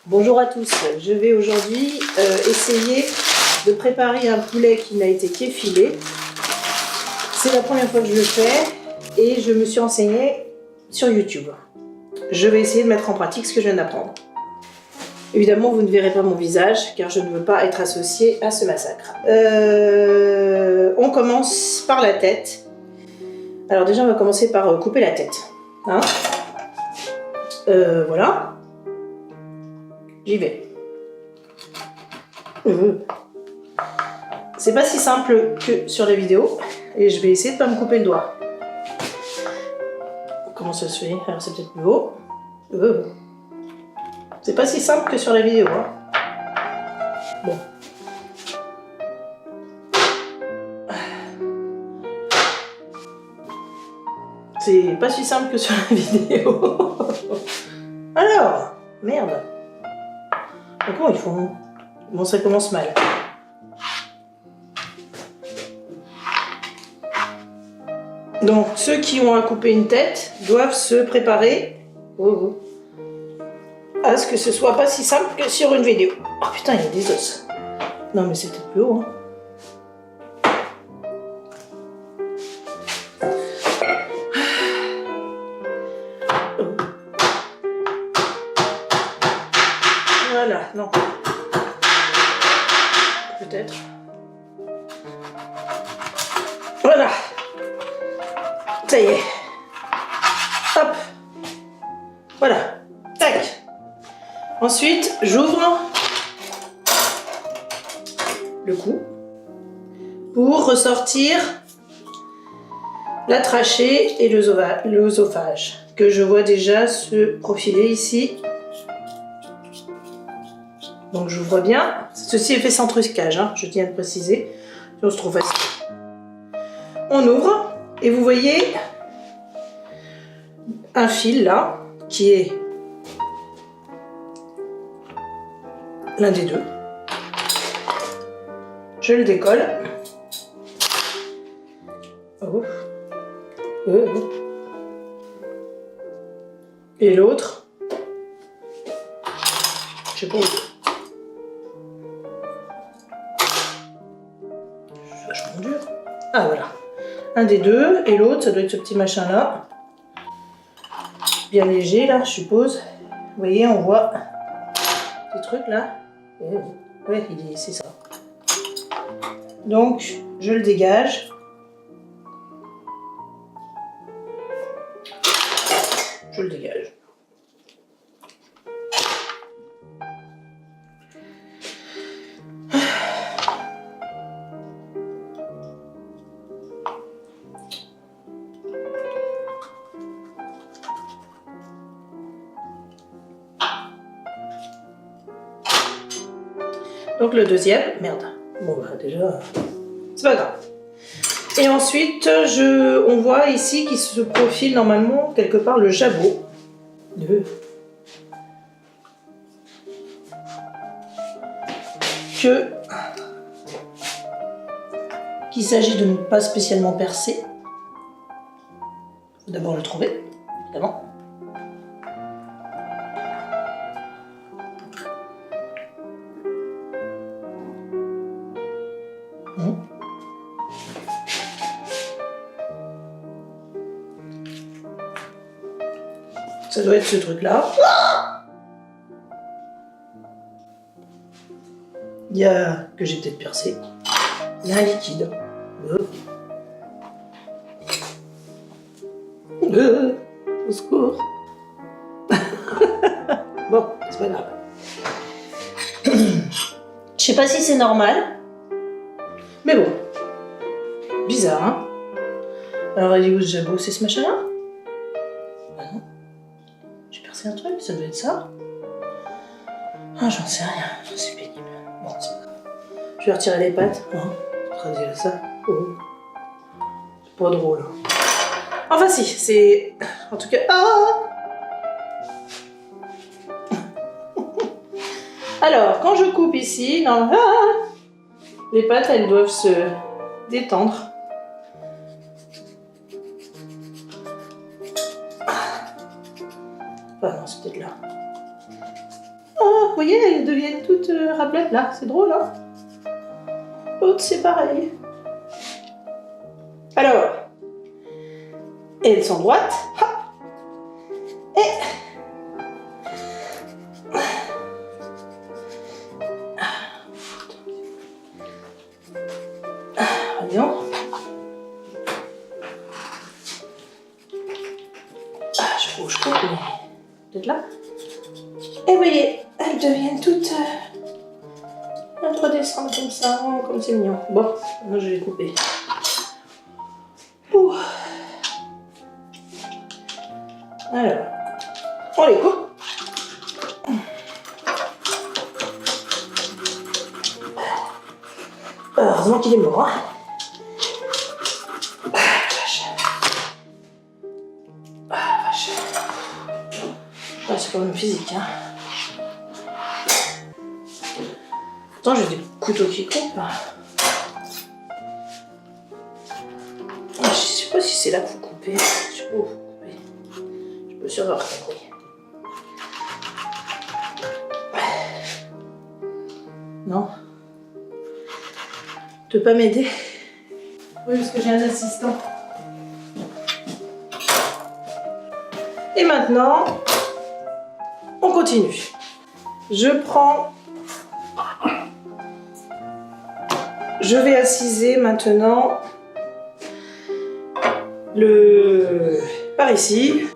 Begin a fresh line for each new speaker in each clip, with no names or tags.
Bonjour à tous, je vais aujourd'hui essayer de préparer un poulet qui n'a été qu'effilé. C'est la première fois que je le fais et je me suis renseignée sur YouTube. Je vais essayer de mettre en pratique ce que je viens d'apprendre. Évidemment, vous ne verrez pas mon visage car je ne veux pas être associée à ce massacre. On commence par la tête. Alors déjà, on va commencer par couper la tête. Hein, voilà. J'y vais. C'est pas si simple que sur les vidéos et je vais essayer de pas me couper le doigt. Comment ça se fait? Alors c'est peut-être plus haut. C'est pas si simple que sur les vidéos. Hein. Bon. C'est pas si simple que sur la vidéo. Alors, merde. Comment ils font? Bon, ça commence mal. Donc, ceux qui ont à couper une tête doivent se préparer à ce que ce soit pas si simple que sur une vidéo. Oh putain, il y a des os. Non, mais c'est peut-être plus haut. Voilà, non. Peut-être. Voilà. Ça y est. Hop. Voilà. Tac. Ensuite, j'ouvre le cou pour ressortir la trachée et l'œsophage que je vois déjà se profiler ici. Donc j'ouvre bien. Ceci est fait sans trucage, hein, je tiens à le préciser. On se trouve facile. On ouvre et vous voyez un fil là qui est l'un des deux. Je le décolle. Et l'autre, je sais pas où. C'est vachement dur. Ah voilà. Un des deux et l'autre, ça doit être ce petit machin là. Bien léger là, je suppose. Vous voyez, on voit ces trucs là. Ouais, c'est ça. Donc, je le dégage. Je le dégage. Donc le deuxième, merde. Bon bah déjà, c'est pas grave. Et ensuite, on voit ici qu'il se profile normalement quelque part le jabot. Qu'il s'agit de ne pas spécialement percer. Il faut d'abord le trouver, évidemment. Ça doit être ce truc-là. Il y a, que j'ai peut-être percé, il y a un liquide. Au secours. Bon, c'est pas grave. Je sais pas si c'est normal, mais bon. Bizarre, hein? Alors, il est où ce jabot? C'est ce machin-là? Ah non. J'ai percé un truc, ça doit être ça. Ah, j'en sais rien, c'est pénible. Bon, c'est pas grave. Je vais retirer les pattes. On va dire ça. C'est pas drôle. Enfin si, c'est... En tout cas... Alors, quand je coupe ici, non, les pattes, elles doivent se détendre. Ah non, c'est peut-être là. Ah. vous voyez, elles deviennent toutes rablées là, c'est drôle, hein. L'autre, c'est pareil. Alors, elles sont droites. Hop. Et... Voyons. Je bouge coupe, mais... Peut-être là. Et vous voyez, elles deviennent toutes... redescendre comme ça, oh, comme c'est mignon. Bon, moi je vais couper. Ouh. Alors, on les coupe. Heureusement qu'il est mort. Hein. Vache. Ah, c'est quand même physique. Hein. Pourtant, j'ai des couteaux qui coupent. Je sais pas si c'est là que vous coupez. Je sais pas où vous coupez. Je peux sûrement avoir compris. Non. Tu peux pas m'aider? Oui, parce que j'ai un assistant. Et maintenant, on continue. Je vais assiser maintenant par ici.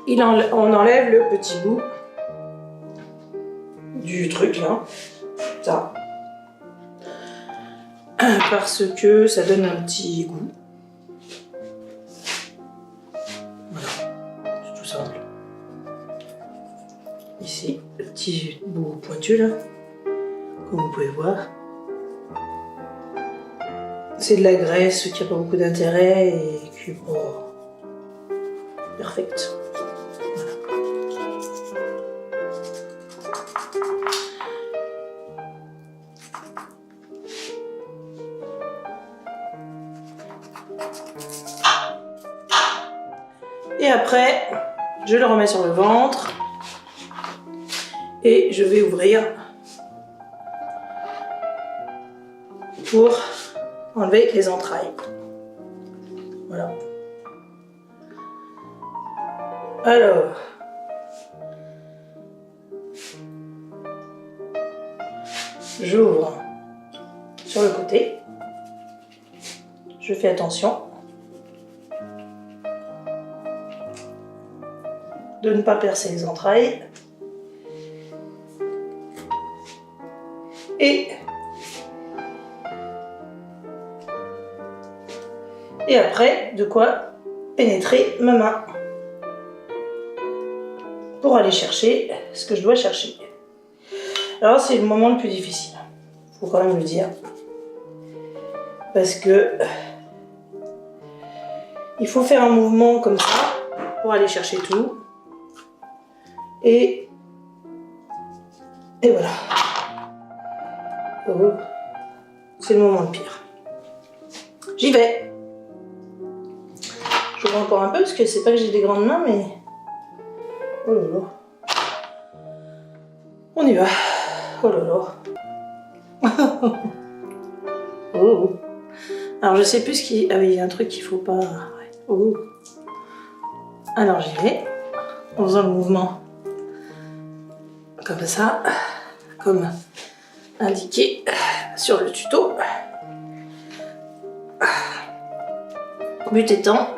On enlève le petit bout du truc là. Ça. Parce que ça donne un petit goût. Voilà. C'est tout simple. Ici, le petit bout pointu là. Comme vous pouvez voir. C'est de la graisse qui n'a pas beaucoup d'intérêt et qui est pas perfecte. Voilà. Et après, je le remets sur le ventre et je vais ouvrir pour enlever les entrailles. Voilà. Alors, j'ouvre sur le côté. Je fais attention de ne pas percer les entrailles. Et après, de quoi pénétrer ma main pour aller chercher ce que je dois chercher. Alors c'est le moment le plus difficile, faut quand même le dire, parce que il faut faire un mouvement comme ça pour aller chercher tout, et voilà. Oh, c'est le moment le pire. J'y vais. Je vois encore un peu parce que c'est pas que j'ai des grandes mains, mais oh là là. On y va. Oh là là. Oh. Alors je sais plus ce qui... Ah oui, il y a un truc qu'il faut pas... Ouais. Oh. Alors j'y vais. En faisant le mouvement comme ça. Comme indiqué sur le tuto. But étant...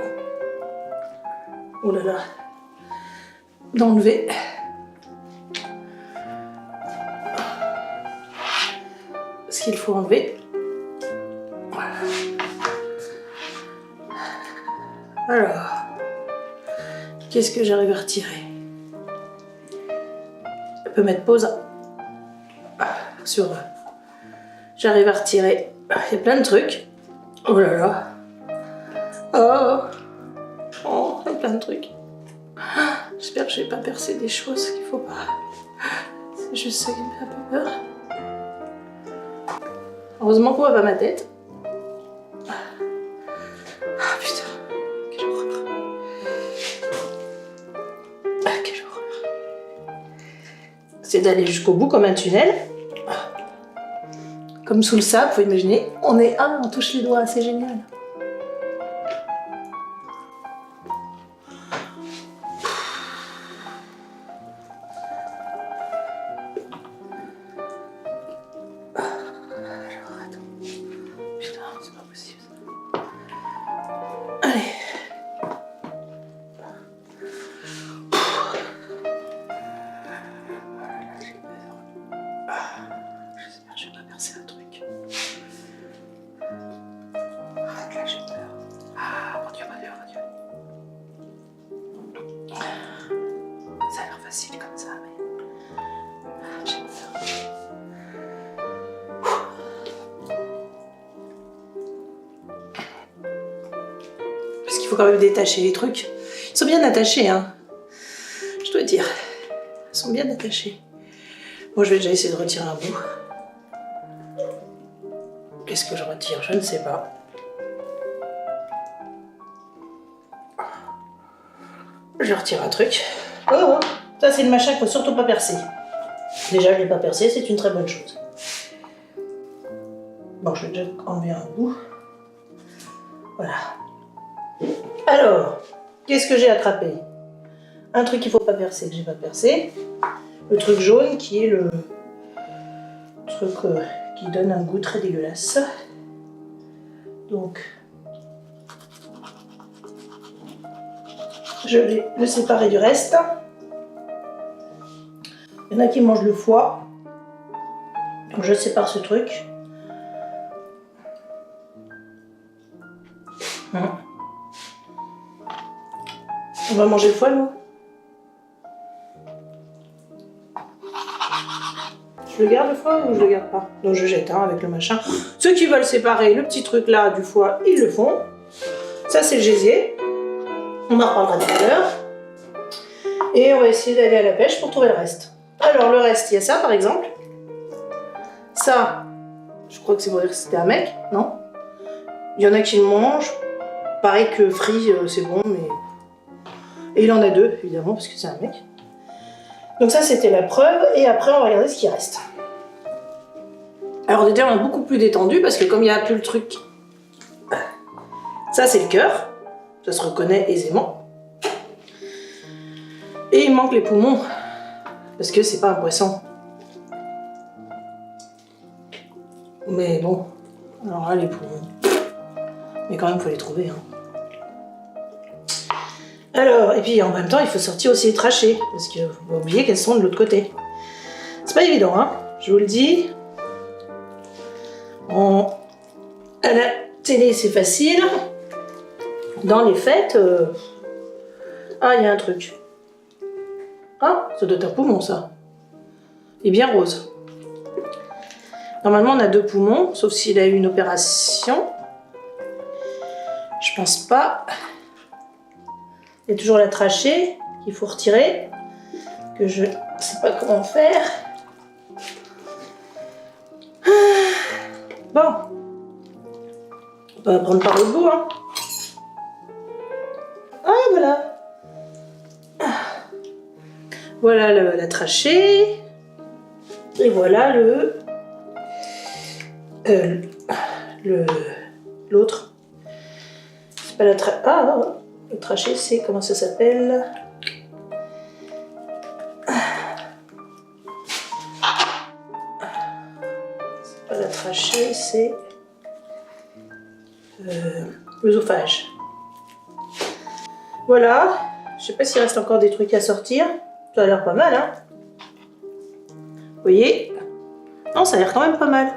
Oh là là. D'enlever... ce qu'il faut enlever. Alors, qu'est-ce que j'arrive à retirer? Je peux mettre pause sur... J'arrive à retirer. Il y a plein de trucs. Oh là là. Oh, il y a plein de trucs. J'espère que je vais pas percer des choses qu'il faut pas. C'est juste ça qui me fait un peu peur. Heureusement qu'on voit pas ma tête. Ah putain, quelle horreur. Ah, quelle horreur. C'est c'est d'aller jusqu'au bout comme un tunnel. Comme sous le sable, faut imaginer. On touche les doigts, c'est génial.
Ça a l'air facile comme ça, mais j'ai peur.
Parce qu'il faut quand même détacher les trucs. Ils sont bien attachés, hein. Je dois dire. Ils sont bien attachés. Moi, je vais déjà essayer de retirer un bout. Qu'est-ce que je retire? Je ne sais pas. Je retire un truc. Oh, ça c'est le machin qu'il ne faut surtout pas percer. Déjà, je ne l'ai pas percé, c'est une très bonne chose. Bon, je vais déjà enlever un bout. Voilà. Alors, qu'est-ce que j'ai attrapé? Un truc qu'il ne faut pas percer, que j'ai pas percé. Le truc jaune qui est le truc qui donne un goût très dégueulasse. Donc, je vais le séparer du reste. Il y en a qui mangent le foie. Donc je sépare ce truc. On va manger le foie, nous. Je le garde le foie ou je le garde pas? Donc je jette avec le machin. Ceux qui veulent séparer le petit truc là du foie, ils le font. Ça c'est le gésier. On en reparlera tout à l'heure. Et on va essayer d'aller à la pêche pour trouver le reste. Alors le reste, il y a ça par exemple. Ça, je crois que c'est pour dire que c'était un mec, non? Il y en a qui le mangent. Pareil que frit, c'est bon, mais... Et il en a deux, évidemment, parce que c'est un mec. Donc ça, c'était la preuve. Et après, on va regarder ce qui reste. Alors déjà, on est beaucoup plus détendu, parce que comme il n'y a plus le truc... Ça, c'est le cœur. Ça se reconnaît aisément. Et il manque les poumons. Parce que c'est pas un poisson. Mais bon, alors là, les poumons. Mais quand même, il faut les trouver. Hein. Alors, et puis en même temps, il faut sortir aussi les trachées. Parce qu'il faut pas oublier qu'elles sont de l'autre côté. C'est pas évident, hein. Je vous le dis. À la télé, c'est facile. Dans les fêtes... Ah, il y a un truc. Ah, ça doit être un poumon, ça. Et bien rose. Normalement, on a 2 poumons, sauf s'il a eu une opération. Je pense pas. Il y a toujours la trachée qu'il faut retirer, que je sais pas comment faire. Bon. On va prendre par le bout, hein. Ah, voilà. Voilà la trachée. Et voilà l'autre. C'est pas la trachée. Ah, le trachée, c'est comment ça s'appelle? C'est pas la trachée, c'est l'œsophage. Voilà. Je sais pas s'il reste encore des trucs à sortir. Ça a l'air pas mal, hein? Vous voyez? Non, ça a l'air quand même pas mal.